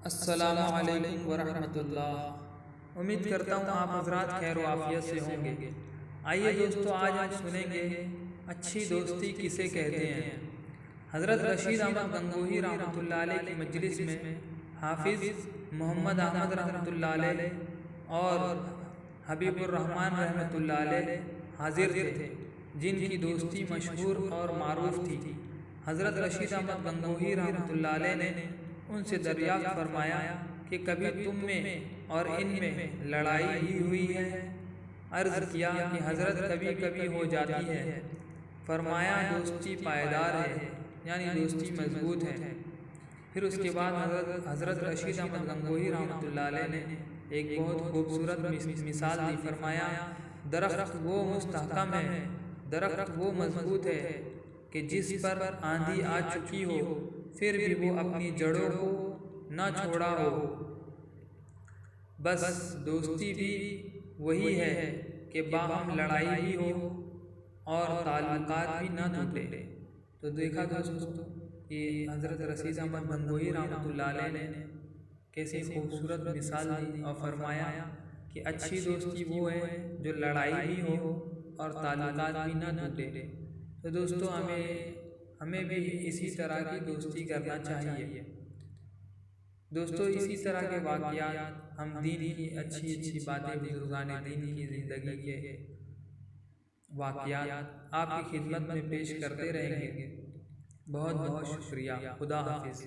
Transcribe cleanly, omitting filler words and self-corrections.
अस्सलामुअलैकुम वरहमतुल्लाह। उम्मीद करता हूँ आप हजरात खैर वाफियत से होंगे। आइए दोस्तों, आज हम सुनेंगे अच्छी दोस्ती किसे कहते हैं। हज़रत रशीद अहमद गंगोही रहमतुल्लाह अलैह की मजलिस में हाफिज़ मोहम्मद ahmed रहमतुल्लाह अलैह और हबीबुर रहमान रहमतुल्लाह अलैह हाजिर थे, जिनकी दोस्ती मशहूर और मारूफ थी। हज़रत रशीद अहमद गंगोही रहमतुल्लाह अलैह ने उनसे दरियाफ्त फरमाया कि कभी तुम में और इनमें लड़ाई ही हुई है। अर्ज़ किया कि हज़रत कभी कभी हो जाती है। फरमाया दोस्ती पायदार है, यानी दोस्ती मजबूत है। फिर उसके बाद हज़रत रशीद अहमद गंगोही रहमतुल्लाह अलैह ने एक बहुत खूबसूरत मिसाल दी। फरमाया दरख्त वो मुस्तहकम है, दरख्त वो मजबूत है कि जिस पर आंधी आ चुकी हो फिर भी वो अपनी जड़ों को न छोड़ा हो। बस दोस्ती भी वही है कि बाहम लड़ाई भी हो और ताल्लुकात भी न टूटे। तो देखा दोस्तों कि हज़रत रशीद अहमद गंगोही रहमतुल्लाह अलैह ने कैसी खूबसूरत मिसाल दी और फरमाया कि अच्छी दोस्ती वो है जो लड़ाई भी हो और ताल्लुकात भी न टूटे। तो दोस्तों हमें भी इसी तरह की दोस्ती करना चाहिए। दोस्तों इसी तरह के वाक़यात हम दीन की अच्छी अच्छी बातें, बुजुर्गाने दीन की ज़िंदगी के वाक़यात आपकी खिदमत में पेश करते रहेंगे। बहुत बहुत शुक्रिया। खुदा हाफिज़।